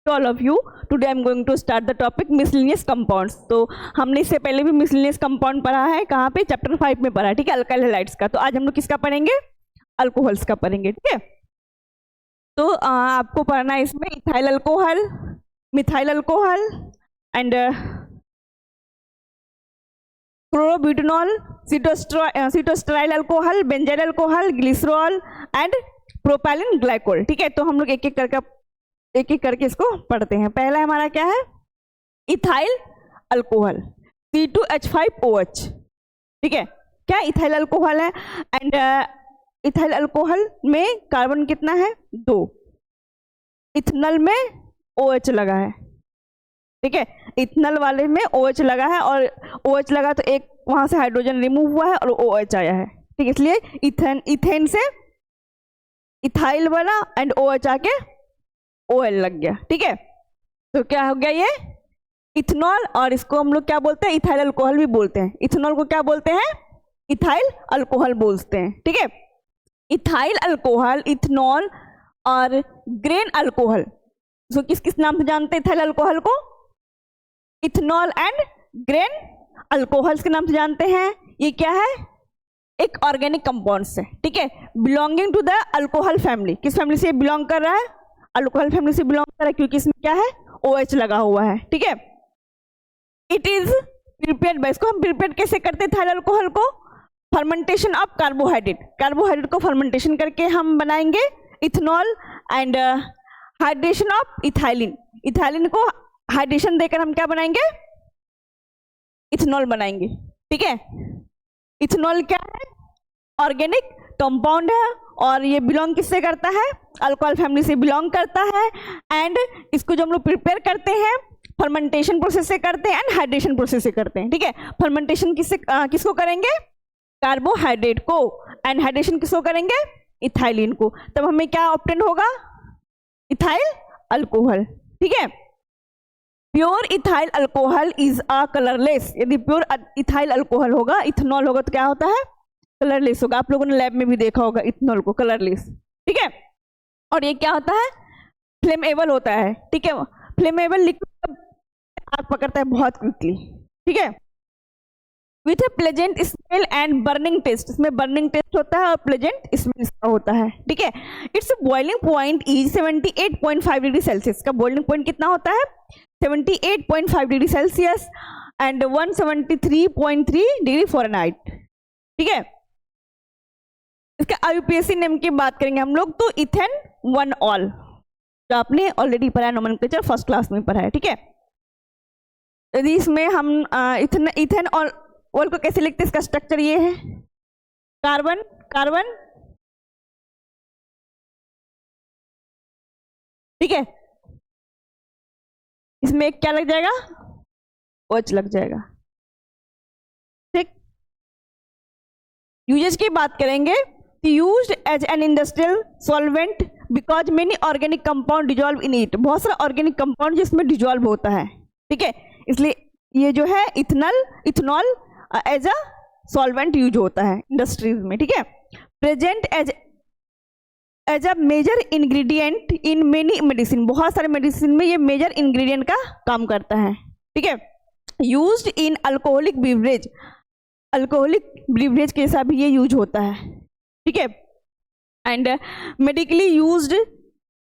To all of you, today I'm going to start the topic miscellaneous compounds. तो हमने इससे पहले भी miscellaneous compound पढ़ा है, कहाँ पे? चैप्टर 5 में पढ़ा है, ठीक है, अल्काइल हैलाइड्स का। तो आज हम लोग किसका पढ़ेंगे? अल्कोहल्स का पढ़ेंगे, ठीक है। तो आपको पढ़ना है इसमें ethyl alcohol, methyl alcohol and chlorobutanol, cetostearyl alcohol, benzyl alcohol, glycerol and propylene glycol, ठीक है। तो हम लोग एक एक करके इसको पढ़ते हैं। पहला हमारा क्या है? इथाइल अल्कोहल, C2H5OH, ठीक है। क्या इथाइल अल्कोहल है? एंड इथाइल अल्कोहल में कार्बन कितना है? 2। इथनल में OH लगा है, ठीक है। इथनल वाले में OH लगा है और OH लगा तो एक वहां से हाइड्रोजन रिमूव हुआ है और OH आया है, ठीक है। इसलिए इथेन से इथाइल बना एंड OH आके OL लग गया, ठीक है। तो क्या हो गया ये? इथेनॉल, और इसको हम लोग क्या बोलते हैं? इथाइल अल्कोहल भी बोलते हैं। इथेनॉल को क्या बोलते हैं? इथाइल अल्कोहल बोलते हैं, ठीक है। इथाइल अल्कोहल, इथेनॉल और ग्रेन अल्कोहल, तो किस किस नाम से जानते हैं इथाइल अल्कोहल को? इथेनॉल एंड ग्रेन अल्कोहल्स के नाम से जानते हैं। ये क्या है? एक ऑर्गेनिक कंपाउंड से, ठीक है, belonging to the alcohol family. किस फैमिली से बिलोंग कर रहा है? अल्कोहल फैमिली से बिलोंग कर रहा है, क्योंकि इसमें क्या है? OH लगा हुआ है, ठीक है। इट इज प्रिपेयर्ड बाय, इसको हम प्रिपेयर कैसे करते हैं इथाइल अल्कोहल को? फर्मेंटेशन ऑफ कार्बोहाइड्रेट, कार्बोहाइड्रेट को फर्मेंटेशन करके हम बनाएंगे ethanol and hydration of ethylene, ethylene को हाइड्रेशन देकर हम क्या बनाएंगे? इथेनॉल बनाएंगे, ठीक है। इथेनॉल क्या है? ऑर्गेनिक कंपाउंड है और ये बिलोंग किससे करता है? अल्कोहल फैमिली से बिलोंग करता है। एंड इसको जो हम लोग प्रिपेयर करते हैं फर्मेंटेशन प्रोसेस से करते हैं एंड हाइड्रेशन प्रोसेस से करते हैं, ठीक है। फर्मेंटेशन किसको करेंगे? कार्बोहाइड्रेट को, एंड हाइड्रेशन किसको करेंगे? इथाइलिन को। तब हमें क्या ऑब्टेन होगा? इथाइल अल्कोहल, ठीक है। Pure ethyl alcohol is a colourless. यदि प्योर इथाइल अल्कोहल होगा, इथेनॉल होगा, तो क्या होता है? कलरलेस होगा। आप लोगों ने लैब में भी देखा होगा इथेनॉल को, कलरलेस, ठीक है। और ये क्या होता है? फ्लेमेबल होता है, ठीक है। फ्लेमेबल लिक्विड आग पकड़ता है बहुत क्विकली, ठीक है। With a pleasant smell and burning taste, इसमें बर्निंग टेस्ट होता है और प्लेजेंट स्मेल इसका होता है, ठीक है। It's boiling point is 78.5 degree Celsius. का बॉइलिंग पॉइंट कितना होता है? 78.5 degree Celsius and 173.3 degree Fahrenheit, ठीक है। इसका IUPAC नेम की बात करेंगे हम लोग तो इथेन 1-ऑल, जो आपने ऑलरेडी पढ़ा है, नोमेनक्लेचर फर्स्ट क्लास में पढ़ा है, ठीक है। यदि इसमें हम इथेन ऑल को कैसे लिखते हैं? इसका स्ट्रक्चर ये है, कार्बन कार्बन, ठीक है। इसमें एक क्या लग जाएगा? OH लग जाएगा, ठीक। यूजेज की बात करेंगे, used as an industrial solvent because many organic compound dissolve in it. बहुत सारा ऑर्गेनिक कंपाउंड जिसमें डिजॉल्व होता है, ठीक है, इसलिए ये जो है ethanol as a solvent use होता है इंडस्ट्रीज में, ठीक है। Present as a major ingredient in many medicine, बहुत सारे मेडिसिन में ये मेजर इंग्रेडिएंट का काम करता है, ठीक है। Used in alcoholic beverage, alcoholic beverage के साथ भी ये यूज होता है, ठीक है। And medically used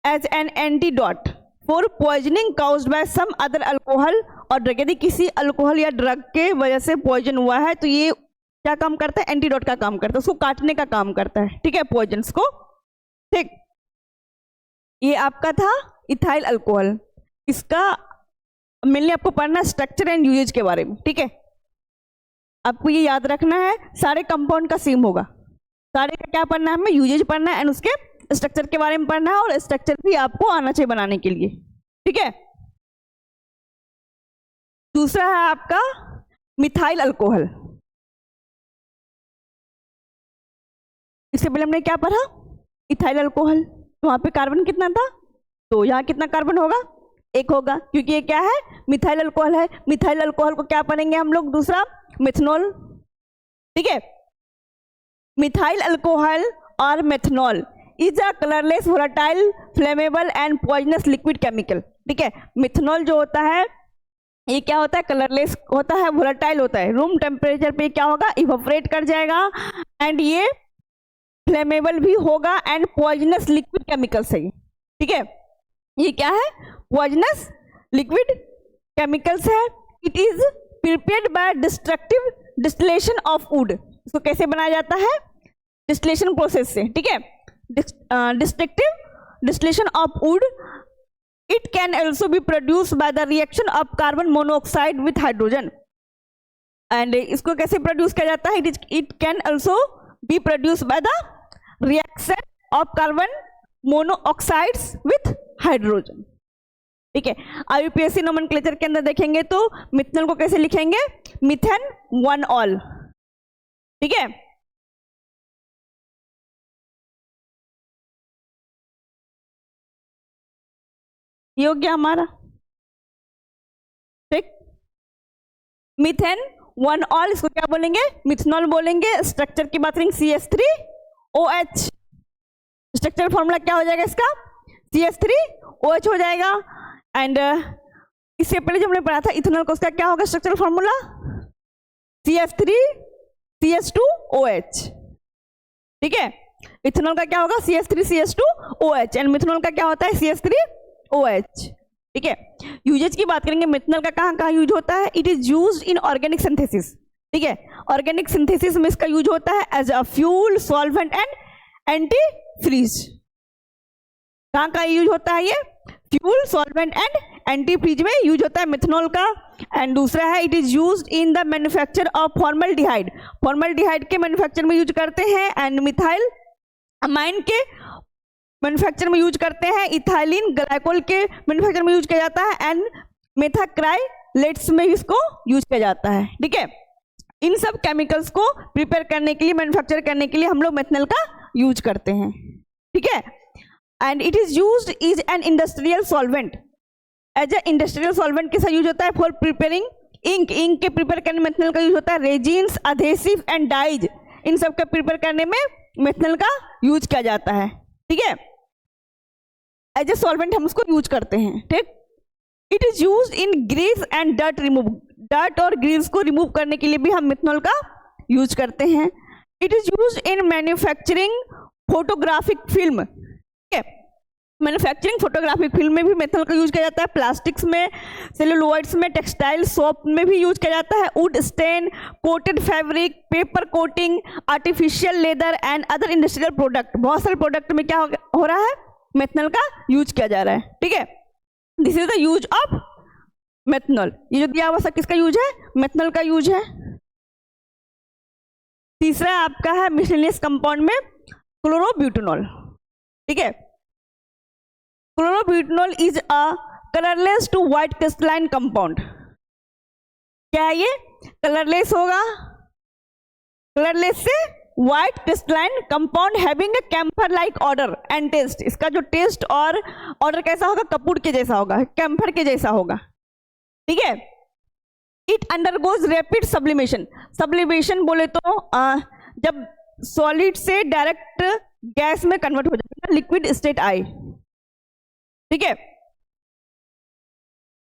as an antidote for poisoning caused by some other alcohol और ड्रग। यदि किसी अल्कोहल या ड्रग के वजह से पॉइजन हुआ है तो ये क्या काम करता है? एंटीडोट का काम करता है, उसको काटने का काम करता है, ठीक है, पॉइजन्स को, ठीक। ये आपका था इथाइल अल्कोहल। इसका मेनली आपको पढ़ना स्ट्रक्चर एंड यूजेज के बारे में, ठीक है। आपको ये याद रखना है, सारे कंपाउंड का सेम होगा, सारे का क्या पढ़ना है हमें? यूजेज पढ़ना है एंड उसके स्ट्रक्चर के बारे में पढ़ना है, और स्ट्रक्चर भी आपको आना चाहिए बनाने के लिए, ठीक है। दूसरा है आपका मिथाइल अल्कोहल। इससे पहले हमने क्या पढ़ा? Ethyl alcohol. तो वहां पे कार्बन कितना था? तो यहाँ कितना कार्बन होगा? 1 होगा, क्योंकि ये क्या है? मिथाइल अल्कोहल है। मिथाइल अल्कोहल को क्या पढ़ेंगे हम लोग? दूसरा मेथनॉल, ठीक है। मिथाइल अल्कोहल और methanol is a colourless volatile flammable and poisonous liquid chemical. ठीक है, मिथेनॉल जो होता है ये क्या होता है, कलरलेस होता है, वोलेटाइल होता है, रूम टेम्परेचर पे क्या होगा, इवोपरेट कर जाएगा, एंड ये फ्लेमेबल भी होगा एंड पॉइजनस लिक्विड केमिकल्स है। ठीक है, ये क्या है, पॉइजनस लिक्विड केमिकल्स है। It is prepared bye destructive distillation of would. इसको कैसे बनाया जाता है, डिस्टिलेशन प्रोसेस से। ठीक है, destructive distillation of would. It can also be produce by the reaction of carbon monoxide with hydrogen. And इसको कैसे प्रोड्यूस किया जाता है, it can also be produce by the reaction of carbon monoxides with hydrogen. ठीक है, आईयूपीएससी nomenclature के अंदर देखेंगे तो मिथेनॉल को कैसे लिखेंगे, मिथेन 1 ऑल। ठीक है, ये हो गया हमारा। ठीक, मिथेन 1 ऑल, इसको क्या बोलेंगे, मिथेनॉल बोलेंगे। स्ट्रक्चर की बात करेंगे CH3OH। स्ट्रक्चर फॉर्मूला क्या हो जाएगा इसका, CH3OH हो जाएगा। एंड इससे पहले जो हमने पढ़ा था इथेनॉल को, उसका क्या होगा स्ट्रक्चरल फॉर्मूला, CH3CH2OH। ठीक है, इथेनॉल का क्या होगा, CH3CH2OH, एंड मिथेनॉल का क्या होता है, CH3OH। ठीक है, यूजेज की बात करेंगे, मिथेनॉल का कहाँ कहाँ यूज होता है, it is used in organic synthesis. ठीक है, ऑर्गेनिक सिंथेसिस में इसका यूज होता है as a fuel, solvent and antifreeze. कहाँ कहाँ यूज होता है ये, fuel, solvent and antifreeze में यूज होता है मिथेनॉल का। एंड दूसरा है, it is used in the manufacture of formaldehyde. Formaldehyde के मैन्युफैक्चर में यूज करते हैं, एंड मिथाइल अमाइन के मैन्युफैक्चर में यूज करते हैं, इथाइलिन ग्लाइकोल के मैन्युफैक्चर में यूज किया जाता है, एंड मेथाक्राइलेट्स में इसको यूज किया जाता है। ठीक है, इन सब केमिकल्स को प्रिपेयर करने के लिए, मैन्युफैक्चर करने के लिए हम लोग मिथेनॉल का यूज करते हैं। ठीक है, and it is used is an industrial solvent. As a industrial solvent कैसा यूज होता है, फॉर प्रिपेयरिंग इंक। इंक के प्रिपेयर करने में मिथेनॉल का यूज होता है। रेजिन्स, अधेसिव एंड डाइज, इन सब का प्रिपेयर करने में मिथेनॉल का यूज किया जाता है। ठीक है, एज ए सॉल्वेंट हम उसको यूज करते हैं। ठीक, it is used in grease and dirt remove. Dirt और ग्रीस को रिमूव करने के लिए भी हम मिथेनॉल का यूज करते हैं। It is used in manufacturing photographic film. ठीक है, मैन्युफैक्चरिंग फोटोग्राफिक फिल्म में भी मिथेनॉल का यूज किया जाता है। प्लास्टिक्स में, सेलुलोइड्स में, टेक्सटाइल, सोप में भी यूज किया जाता है। Wood stain, coated fabric, paper coating, artificial leather and other industrial product. बहुत सारे प्रोडक्ट में क्या हो रहा है, मिथेनॉल का यूज किया जा रहा है। ठीक है, this is the use of methanol. ये जो दिया हुआ सब किसका यूज है, मिथेनॉल का यूज है। तीसरा आपका है मिसलेनियस कंपाउंड में क्लोरोब्यूटेनॉल। ठीक है, chlorobutanol is a colourless to white crystalline compound. क्या है ये, कलरलेस होगा, कलरलेस से white crystalline compound having a camphor like order and taste. इसका जो टेस्ट और ऑर्डर कैसा होगा, कपूर के जैसा होगा, कैम्फर के जैसा होगा। ठीक है, it undergoes rapid sublimation. Sublimation बोले तो जब सॉलिड से डायरेक्ट गैस में कन्वर्ट हो जाएगा, लिक्विड स्टेट आए। ठीक है,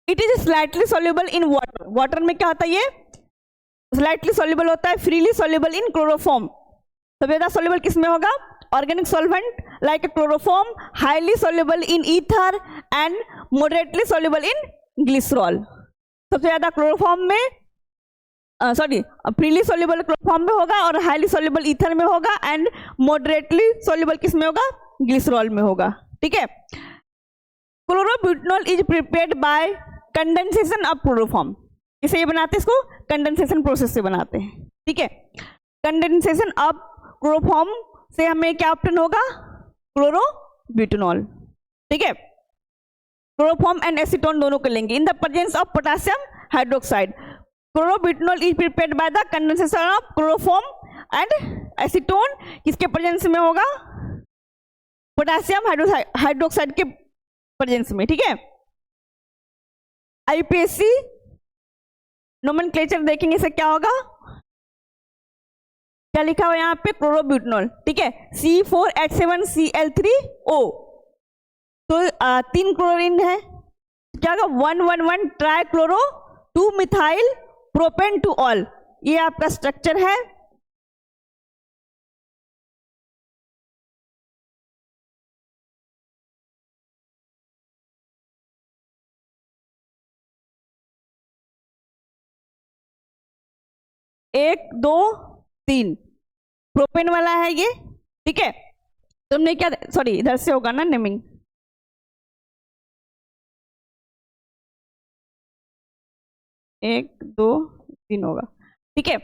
it is slightly soluble in water. Water में क्या होता है, ये स्लाइटली सॉल्युबल होता है। Freely soluble in chloroform. सबसे ज्यादा सॉल्युबल किसमें होगा, organic solvent like chloroform. Highly soluble in ether and moderately soluble in glycerol. सबसे ज्यादा क्लोरोफॉर्म में, फ्रीली सॉल्युबल क्लोरोफॉर्म में होगा, और हाईली सॉल्युबल ईथर में होगा, एंड मॉडरेटली सॉल्युबल किस में होगा, ग्लिसरॉल में होगा। ठीक है, chlorobutanol is prepared by condensation of chloroform. इसे ये बनाते हैं, इसको कंडेंसेशन प्रोसेस से बनाते हैं। ठीक है, कंडेंसेशन ऑफ क्लोरोफॉर्म से हमें क्या ऑप्शन होगा, क्लोरोब्यूटेनॉल। ठीक है, क्लोरोफॉर्म एंड एसीटोन दोनों को लेंगे। In the presence of potassium hydroxide, chlorobutanol is prepared by the condensation of chloroform and acetone. किसके प्रेजेंस में होगा, पोटेशियम हाइड्रोक्साइड के प्रेजेंस में। ठीक है, आईपीएससी नोमेनक्लेचर देखेंगे, इससे क्या होगा, क्या लिखा हुआ है यहाँ पे, क्लोरोब्यूटेनॉल, ठीक है, C4H7Cl3O। तो 3 क्लोरीन है, क्या होगा 111 trichloro 2 methyl propane two all, ये आपका स्ट्रक्चर है। एक दो तीन प्रोपेन वाला है ये, ठीक है। तुमने क्या, सॉरी इधर से होगा ना नेमिंग, एक दो तीन होगा, ठीक है।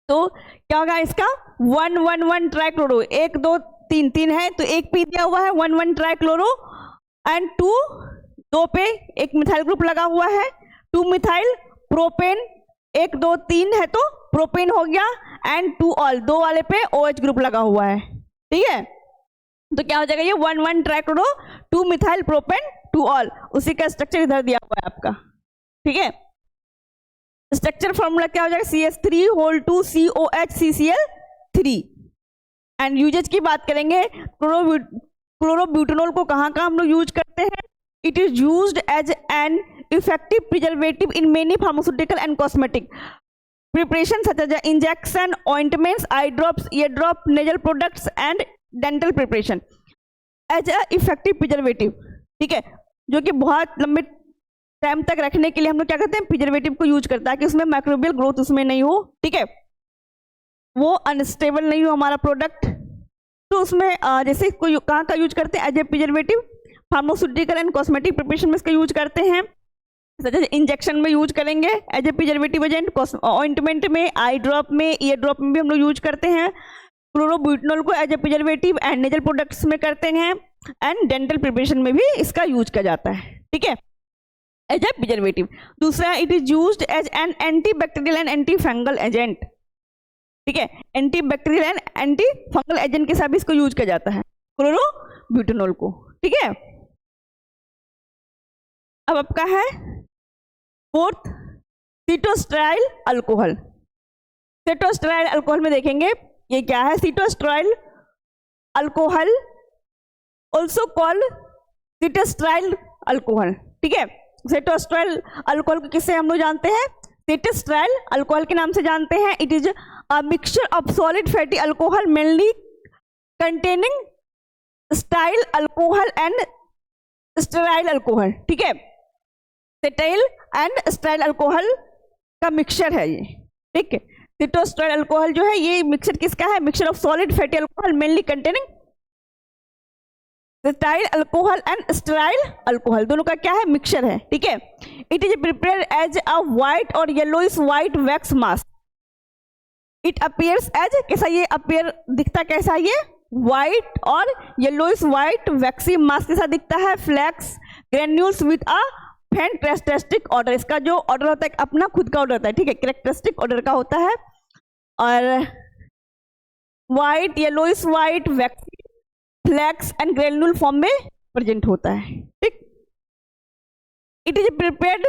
तो क्या होगा इसका 111 ट्राइक्लोरो, 1 2 3 3 है तो एक पी दिया हुआ है 11 ट्राइक्लोरो एंड 2 पे एक मिथाइल ग्रुप लगा हुआ है 2 मिथाइल प्रोपेन, 1 2 3 है तो प्रोपेन हो गया एंड 2 ऑल, 2 वाले पे OH ग्रुप लगा हुआ है, ठीक है। तो क्या हो जाएगा ये 11 ट्राइक्लोरो 2 मिथाइल प्रोपेन 2 ऑल, उसी का स्ट्रक्चर इधर दिया हुआ है आपका, ठीक है। स्ट्रक्चर फॉर्मूला क्या हो जाएगा CH3 एंड यूजेज की बात करेंगे, क्लोरोब्यूटेनॉल को कहाँ हम लोग यूज करते हैं, it is used as an effective preservative in many pharmaceutical and cosmetic preparation such as injection, ointments, eye drops, ear drop, nasal products and dental preparation as a effective preservative, ठीक है, जो कि बहुत लंबे time तक रखने के लिए हम लोग क्या करते हैं, प्रिजर्वेटिव को यूज करता है कि उसमें माइक्रोबियल ग्रोथ उसमें नहीं हो, ठीक है, वो अनस्टेबल नहीं हो हमारा प्रोडक्ट। तो उसमें जैसे कोई कहाँ का यूज करते हैं, as a preservative pharmaceutical and cosmetic preparation में इसका यूज करते हैं, इंजेक्शन में यूज करेंगे as a preservative agent, ointment में, आई ड्रॉप में, ईयर ड्रॉप में भी हम लोग यूज करते हैं, क्लोरोब्यूटेनॉल को as a preservative and nasal products में करते हैं एंड डेंटल प्रिपरेशन में भी इसका यूज किया जाता है, ठीक है, एज ए प्रिजर्वेटिव। दूसरा, it is used as an antibacterial and antifungal agent, ठीक है, antibacterial and antifungal agent के साथ भी इसको यूज किया जाता है क्लोरोब्यूटेनॉल को, ठीक है। अब आपका है 4th सीटोस्टेराइल अल्कोहल। सीटोस्टेराइल अल्कोहल में देखेंगे ये क्या है, सीटोस्टेराइल अल्कोहल ऑल्सो कॉल्ड सीटोस्टेराइल अल्कोहल, ठीक है। सीटोस्टेराइल अल्कोहल को किससे हम लोग जानते हैं, सीटोस्टेराइल अल्कोहल के नाम से जानते हैं। It is a mixture of solid fatty alcohol mainly containing cetyl alcohol and stearyl alcohol, ठीक है, सेटाइल एंड स्टेराइल अल्कोहल का मिक्सचर है ये, ठीक है। सीटोस्टेराइल अल्कोहल जो है ये मिक्सचर किसका है, mixture of solid fatty alcohol mainly containing cetyl alcohol and stearyl alcohol, दोनों का क्या है, मिक्सचर है, ठीक है। It is prepared as a white और yellowish white wax mask, it appears as, कैसा ये अपीयर दिखता, कैसा ये व्हाइट और येलोइश व्हाइट वैक्सी मास्क के साथ दिखता है, फ्लैक्स ग्रेन्यूल्स विद अ फेंट कैरेक्टरिस्टिक ऑर्डर, इसका जो ऑर्डर होता है अपना खुद का ऑर्डर होता है, ठीक है, कैरेक्टरिस्टिक ऑर्डर का होता है, और white yellowish white waxy flakes and granule form में प्रेजेंट होता है, ठीक। It is prepared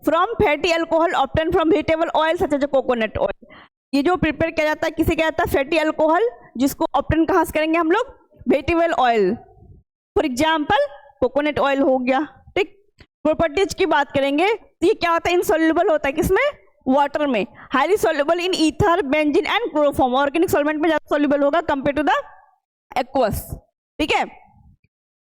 from fatty alcohol obtain from vegetable oil such as coconut oil, ये जो प्रिपेयर किया जाता है किसे किया जाता है, फैटी अल्कोहल, जिसको ऑब्टेन कहाँ से करेंगे हम लोग, vegetable oil, for example coconut oil हो गया, ठीक। प्रॉपर्टीज की बात करेंगे तो ये क्या होता है, इनसॉल्युबल होता है किसमें, वाटर में, highly soluble in ether, benzene and chloroform, organic solvent में ज्यादा सॉल्युबल होगा कंपेयर टू द एक्वस, ठीक है।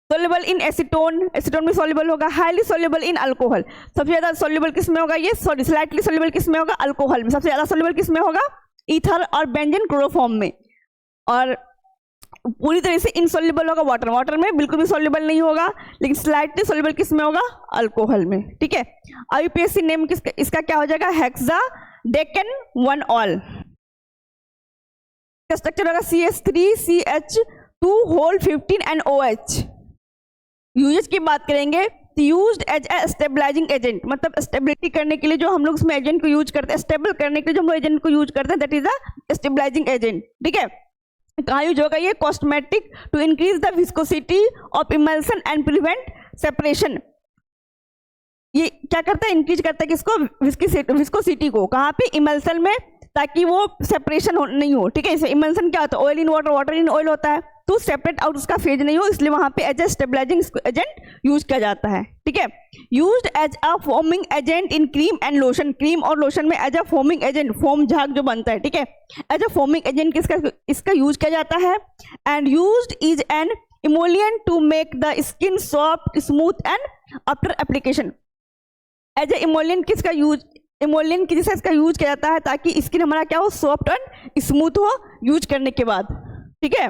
सॉल्युबल इन एसीटोन, एसीटोन में सॉल्युबल होगा, हाईली सॉल्युबल इन अल्कोहल, सबसे ज्यादा सॉल्युबल किसमें होगा ये, सॉरी स्लाइटली सॉल्युबल किसमें होगा, अल्कोहल में, सबसे ज्यादा सॉल्युबल किसमें होगा, ईथर और बेंजीन क्लोरोफॉर्म में, और पूरी तरह से इनसॉल्युबल होगा वाटर, वाटर में बिल्कुल भी सॉल्युबल नहीं होगा, लेकिन स्लाइटली सॉल्युबल किसमें होगा, अल्कोहल में, ठीक है। आईयूपीएसी नेम किसका, इसका क्या हो जाएगा, हेक्साडेकेन 1-ऑल, का स्ट्रक्चर होगा CH3CH2 whole 15 and OH। Usage की बात करेंगे तो used as a stabilising agent, मतलब स्टेबिलिटी करने के लिए जो हम लोग उसमें एजेंट को यूज करते हैं, स्टेबल करने के लिए जो हम लोग एजेंट को यूज करते हैं, that is a stabilising agent, ठीक है। कहाँ यूज होगा ये, cosmetic to increase the viscosity of emulsion and prevent separation, ये क्या करता है, इंक्रीज करता है किसको, विस्कोसिटी को, कहाँ पे, इमल्सन में, ताकि वो सेपरेशन नहीं हो, ठीक है। इसे इमल्सन क्या होता है, oil in water, water in oil होता है, तो सेपरेट आउट उसका फेज नहीं हो, इसलिए वहां पे as a stabilising agent use किया जाता है, ठीक है। Used as a forming agent in cream and lotion, cream और लोशन में as a forming agent, foam झाग जो बनता है, ठीक है, एज अ फॉर्मिंग एजेंट इसका यूज किया जाता है। And used is an emollient to make the skin soft smooth and after application. As a emollient किसका यूज, इमोलिएंट किसका इसका यूज किया जाता है ताकि स्किन हमारा क्या हो, सॉफ्ट एंड स्मूथ हो यूज करने के बाद, ठीक है।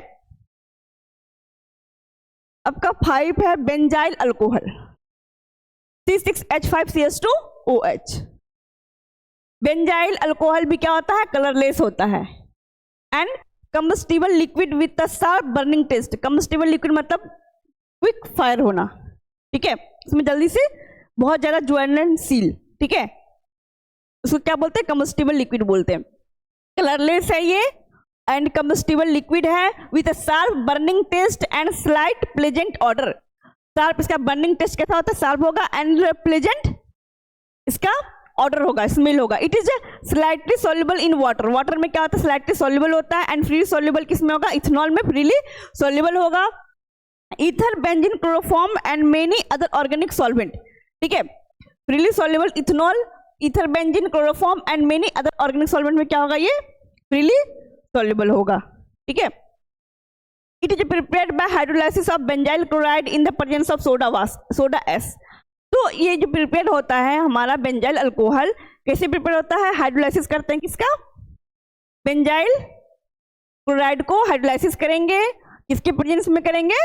अब का 5 है benzyl alcohol, C6H5CH2OH। Benzyl alcohol भी क्या होता है, कलरलेस होता है and combustible liquid with the sharp burning taste. Combustible liquid मतलब क्विक फायर होना, ठीक है, इसमें जल्दी से बहुत ज्यादा ज्वाइन एंड सील, ठीक है, उसको क्या बोलते हैं, कंबस्टिबल लिक्विड बोलते हैं। कलरलेस है ये एंड कंबस्टिबल लिक्विड है with a sharp burning taste and slight pleasant odour. Sharp, इसका बर्निंग टेस्ट कैसा होता है, शार्प होगा एंड प्लेजेंट इसका ऑर्डर होगा, स्मेल होगा। It is slightly soluble in water, water में क्या होता है, स्लाइटली सॉल्युबल होता है एंड फ्रीली सॉल्युबल किसमें होगा, इथेनॉल में फ्रीली सॉल्युबल होगा। Ether, benzene, chloroform and many other organic solvent, ठीक है, freely soluble ethanol, ether, benzene, chloroform and many other organic solvent में क्या होगा, ये फ्रीली सॉल्युबल होगा, ठीक है। It is prepared bye hydrolysis of benzyl chloride in the presence of soda S. तो ये जो प्रिपेयर होता है हमारा बेंजाइल अल्कोहल, कैसे प्रिपेयर होता है, हाइड्रोलाइसिस करते हैं किसका, बेंजाइल क्लोराइड को हाइड्रोलाइसिस करेंगे, किसके प्रेजेंस में करेंगे,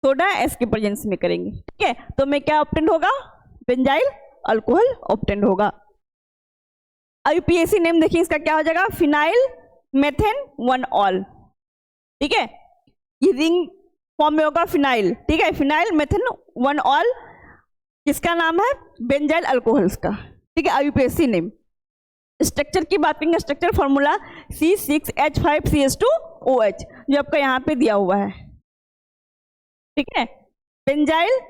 सोडा एस के प्रेजेंस में करेंगे, ठीक है। तो में क्या ऑब्टेंड होगा, बेंजाइल अल्कोहल ऑब्टेंड होगा। IUPAC नेम देखिए इसका क्या हो जाएगा, फिनाइल मेथेन 1-ऑल, ठीक है, ये रिंग फॉर्म में होगा फिनाइल, ठीक है, फिनाइल मेथेन 1-ऑल किसका नाम है, बेंजाइल अल्कोहल्स का, ठीक है, IUPAC नेम। स्ट्रक्चर की बात करेंगे, स्ट्रक्चर फॉर्मूला C6H5CH2OH जो आपका यहाँ पे दिया हुआ है, ठीक है। बेंजाइल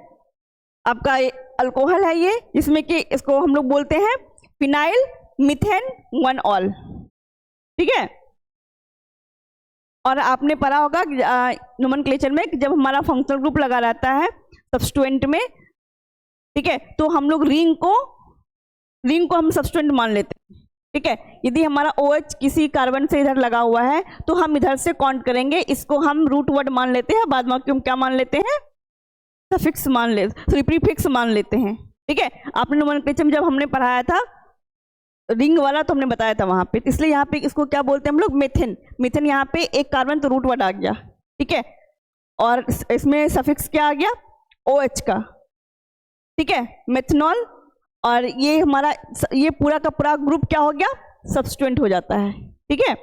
आपका अल्कोहल है ये, जिसमें कि इसको हम लोग बोलते हैं फिनाइल मीथेन 1-ऑल, ठीक है। और आपने पढ़ा होगा नोमेनक्लेचर में कि जब हमारा फंक्शनल ग्रुप लगा रहता है सब्स्टिट्यूएंट में, ठीक है, तो हम लोग रिंग को हम सब्स्टिट्यूएंट मान लेते हैं, ठीक है। यदि हमारा OH किसी कार्बन से इधर लगा हुआ है तो हम इधर से काउंट करेंगे, इसको हम रूट वर्ड मान लेते हैं, बाद में हम क्या मान लेते हैं, सफिक्स मान लेते, सॉरी प्रीफिक्स मान लेते हैं, ठीक है। आपने नोमेनक्लेचर में जब हमने पढ़ाया था रिंग वाला तो हमने बताया था वहां पे, इसलिए यहाँ पे इसको क्या बोलते हैं हम लोग, मेथेन। मेथेन यहाँ पे एक कार्बन तो रूट वर्ड आ गया, ठीक है, और इसमें सफिक्स क्या आ गया, OH का, ठीक है, मेथनॉल, और ये हमारा ये पूरा का पूरा ग्रुप क्या हो गया, सब्स्टिट्यूएंट हो जाता है, ठीक है।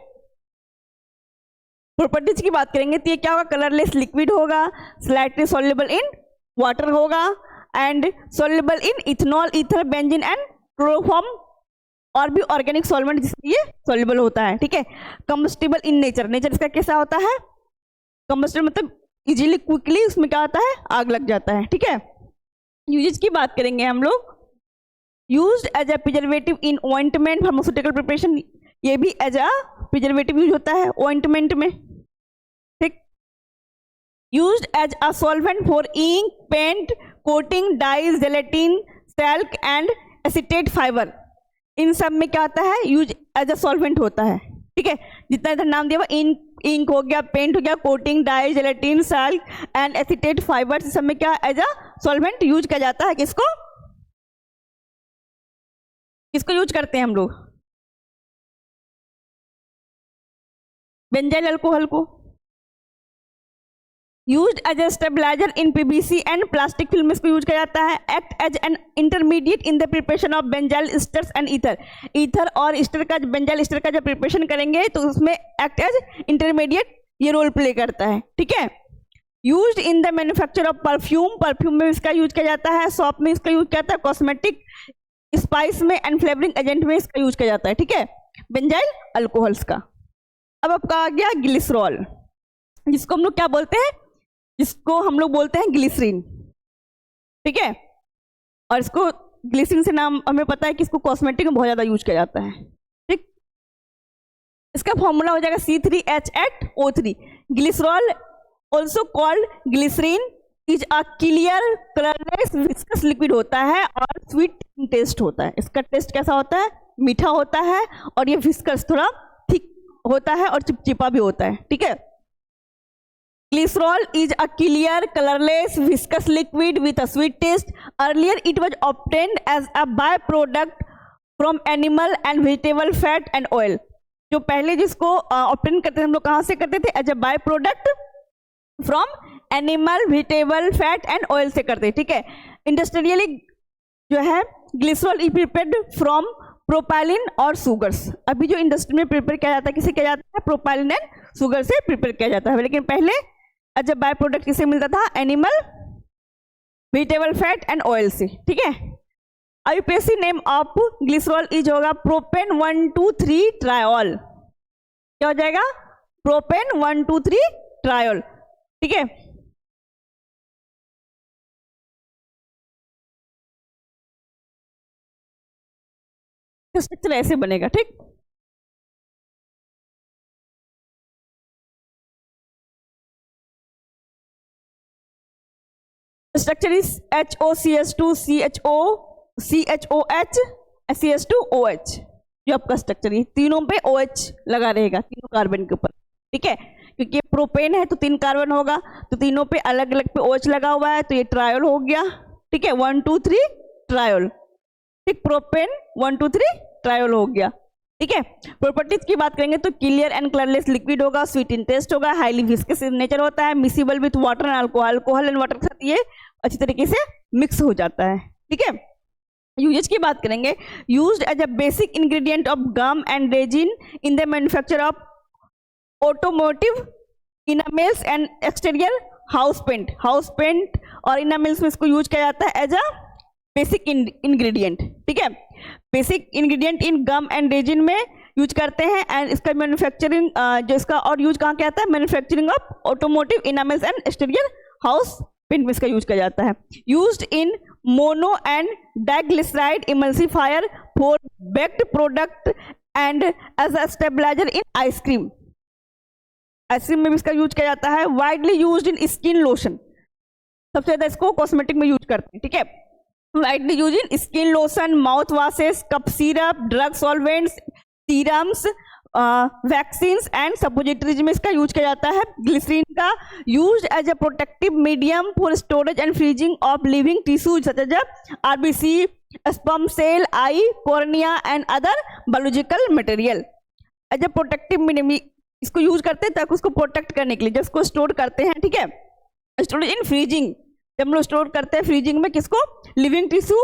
प्रॉपर्टीज की बात करेंगे तो ये क्या होगा, कलरलेस लिक्विड होगा, स्लाइटली सॉल्युबल इन वाटर होगा and soluble in ethanol, ether, benzene and chloroform और भी ऑर्गेनिक सॉल्वेंट जिसमें ये सॉल्युबल होता है, ठीक है। कंबस्टिबल इन नेचर, नेचर इसका कैसा होता है, कंबस्टिबल मतलब इजीली क्विकली उसमें क्या होता है, आग लग जाता है, ठीक है। यूजेज की बात करेंगे हम लोग, used as a preservative in ointment, pharmaceutical preparation, ये भी एज अ प्रिजर्वेटिव यूज होता है ऑइंटमेंट में, ठीक। Used as a solvent for ink, paint, coating, dyes, gelatin, shellac and acetate fibre, इन सब में क्या होता है, यूज एज अ सॉल्वेंट होता है, ठीक है। जितना इधर नाम दिया हुआ, इंक हो गया, पेंट हो गया, coating, dye, gelatin, shellac and acetate fibres, इस सब में क्या एज अ सॉल्वेंट यूज किया जाता है, किसको यूज करते हैं हम लोग, बेंजाइल अल्कोहल को। Used as a stabiliser in PVC and plastic film, इसको यूज किया जाता है। Act as an intermediate in the preparation of benzyl esters and ether, ether और एस्टर का, बेंजाइल एस्टर का जब प्रिपरेशन करेंगे तो उसमें एक्ट एज इंटरमीडिएट ये रोल प्ले करता है, ठीक है। Used in the manufacture of perfume, perfume में इसका यूज किया जाता है, सॉप में इसका यूज किया जाता है, कॉस्मेटिक, स्पाइस में एंड फ्लेवरिंग एजेंट में इसका यूज किया जाता है, ठीक है, बेंजाइल अल्कोहल्स का। अब आपका आ गया ग्लिसरॉल, जिसको हम लोग क्या बोलते हैं, जिसको हम लोग बोलते हैं ग्लिसरीन, ठीक है। और इसको ग्लिसरीन से नाम हमें पता है कि इसको कॉस्मेटिक में बहुत ज्यादा यूज किया जाता है, ठीक। इसका फॉर्मूला हो जाएगा C3H8O3। Glycerol also called glycerine is a clear colourless viscous liquid होता है और स्वीट टेस्ट होता है। इसका टेस्ट कैसा होता है? मीठा होता है और ये विस्कस थोड़ा थिक होता है और चिपचिपा भी होता है। ठीक है, glycerol is a clear, colorless, viscous liquid with a sweet taste. Earlier, it was obtained as a byproduct from animal and vegetable fat and oil. जो पहले जिसको ऑब्टेन करते थे हम लोग कहाँ से करते थे? As a byproduct from animal, vegetable fat and oil से करते। ठीक है, इंडस्ट्रियली जो है glycerol is prepared from propylene और सुगर्स। अभी जो इंडस्ट्री में प्रिपेयर किया जाता है किसे किया जाता है? प्रोपाइलिन एंड सुगर से प्रिपेयर किया जाता है। लेकिन पहले एज अ बाय प्रोडक्ट किसे मिलता था? Animal, vegetable fat and oil से। ठीक है, IUPAC name of glycerol is होगा प्रोपेन 1,2,3 ट्रायोल। क्या हो जाएगा? Propane 1,2,3 triol. ठीक है, स्ट्रक्चर ऐसे बनेगा। ठीक, structure is HOCH2 CHOH CH2OH। जो आपका स्ट्रक्चर है तीनों पे OH लगा रहेगा, तीनों कार्बन के ऊपर। ठीक है, क्योंकि प्रोपेन है तो 3 कार्बन होगा, तो तीनों पे अलग अलग पे OH लगा हुआ है, तो ये ट्रायोल हो गया। ठीक है, 1 2 3 ट्रायोल। ठीक, प्रोपेन 1 2 3 ट्रायोल हो गया। ठीक है, प्रॉपर्टीज की बात करेंगे तो क्लियर एंड कलरलेस लिक्विड होगा, स्वीट इन टेस्ट होगा, हाईली विस्कस इन नेचर होता है, miscible with water and alcohol, alcohol and water के साथ ये अच्छी तरीके से मिक्स हो जाता है। ठीक है, यूजेज की बात करेंगे, used as a basic ingredient of gum and resin in the manufacture of automotive enamels and exterior house paint और इनामेल्स में इसको यूज किया जाता है एज अ बेसिक इंग्रेडिएंट। ठीक है, basic ingredient in gum and resin में use करते हैं एंड इसका मैन्युफैक्चरिंग जो इसका और यूज कहाँ किया जाता है? Manufacturing of automotive enamels and exterior house paint में इसका यूज किया जाता है। Used in mono and diglyceride emulsifier for baked product and as a stabiliser in ice cream. Ice cream में भी इसका यूज किया जाता है। Widely used in skin lotion, सबसे ज्यादा इसको कॉस्मेटिक में यूज करते हैं। ठीक है, widely use in skin lotion, mouth washes, cough syrup, drug solvents, serums, vaccines and suppositories में इसका यूज किया जाता है। ग्लिसरीन का use as a protective medium for storage and freezing of living tissues such as RBC, sperm cell, eye, cornea and other biological material. As a protective medium इसको use करते हैं ताकि उसको प्रोटेक्ट करने के लिए, जब इसको स्टोर करते हैं। ठीक है, स्टोरेज इन फ्रीजिंग, जब हम लोग स्टोर करते हैं फ्रीजिंग में किसको? लिविंग टिश्यू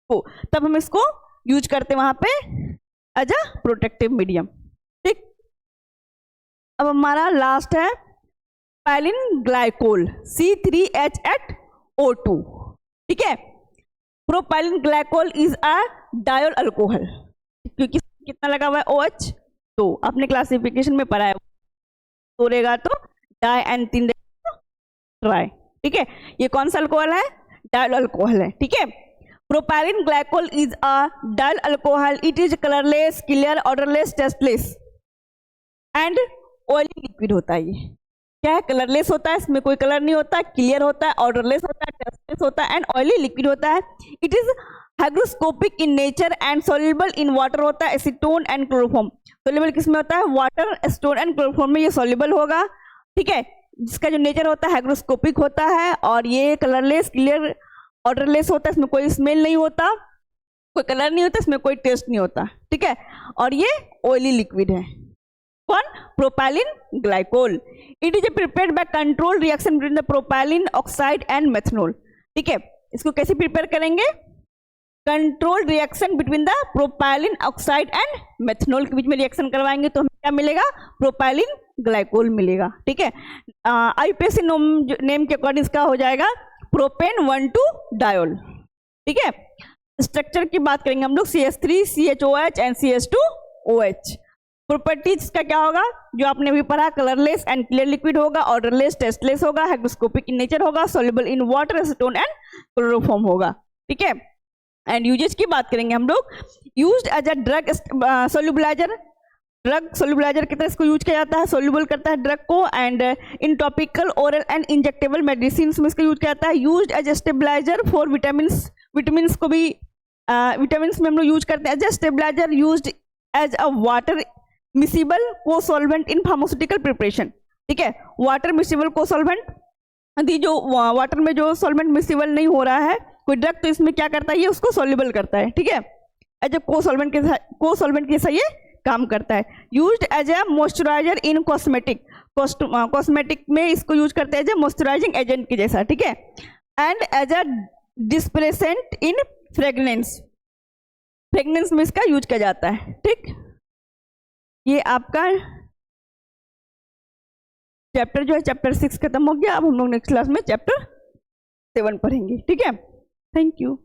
को, तब हम इसको यूज करते हैं वहां पे एज अ प्रोटेक्टिव मीडियम। ठीक, अब हमारा लास्ट है प्रोपाइलिन ग्लाइकोल C3H8O2। ठीक है, propylene glycol is a diol alcohol, क्योंकि कितना लगा हुआ है? OH। तो आपने क्लासिफिकेशन में पढ़ा है, दो रहेगा तो डाई एंड 3 ट्राई। ठीक है, ये कौन सा अल्कोहल है? डायल अल्कोहल है। ठीक है, propylene glycol is a dial alcohol. It is colourless, clear, odourless, tasteless and oily liquid होता है। ये क्या है? कलरलेस होता है, इसमें कोई कलर नहीं होता, क्लियर होता है, ऑर्डरलेस होता है, टेस्टलेस होता है एंड ऑयली लिक्विड होता है। It is hygroscopic in nature and soluble in water होता है, एसीटोन एंड क्लोरोफॉर्म। सॉल्युबल किसमें होता है? वाटर, एसीटोन एंड क्लोरोफॉर्म में ये सॉल्युबल होगा। ठीक है, जिसका जो नेचर होता है हाइग्रोस्कोपिक होता है और ये कलरलेस, क्लियर, ऑर्डरलेस होता है, इसमें कोई स्मेल नहीं होता, कोई कलर नहीं होता, इसमें कोई टेस्ट नहीं होता। ठीक है, और ये ऑयली लिक्विड है। कौन? Propylene glycol. It is prepared by control reaction between the propylene oxide and methanol. ठीक है, इसको कैसे प्रिपेयर करेंगे? Control reaction between the propylene oxide and methanol के बीच में रिएक्शन करवाएंगे तो हमें क्या मिलेगा? प्रोपाइलिन ग्लाइकोल मिलेगा। ठीक है, आईयूपीएसी नेम के अकॉर्डिंग इसका हो जाएगा प्रोपेन 1,2 डायोल। ठीक है, स्ट्रक्चर की बात करेंगे हम लोग CH3 CHOH and CH2OH। Properties का क्या होगा? जो आपने अभी पढ़ा, कलरलेस एंड क्लियर लिक्विड होगा, ऑर्डरलेस, टेस्टलेस होगा, हाइग्रोस्कोपिक इन नेचर होगा, soluble in water, acetone and chloroform होगा। ठीक है, एंड यूजेज की बात करेंगे हम लोग, used as a drug solubiliser drug solubiliser की तरह इसको यूज किया जाता है, सोल्यूबल करता है ड्रग को। And in topical oral and injectable medicine में इसका यूज किया जाता है। Used as a stabiliser for vitamins, vitamins को भी विटामिन्स में हम लोग यूज करते हैं as a stabiliser. Used as a water miscible cosolvent in pharmaceutical preparation, ठीक है। वाटर मिसिबल को सॉल्वेंट, यदि जो वाटर में जो सॉल्वेंट मिसिबल नहीं हो रहा है कोई ड्रग, तो इसमें क्या करता है, ये उसको सॉल्युबल करता है, ठीक है। एज ए को सॉल्वेंट के जैसा ये काम करता है। Used as a moisturiser in cosmetic, cosmetic में इसको यूज करते हैं एज ए मॉइस्चराइजिंग एजेंट के जैसा, ठीक है। And as a dispersant in fragrance, fragrance में इसका यूज किया जाता है, ठीक। ये आपका चैप्टर जो है चैप्टर 6 खत्म हो गया। अब हम लोग नेक्स्ट क्लास में चैप्टर 7 पढ़ेंगे, ठीक है। Thank you.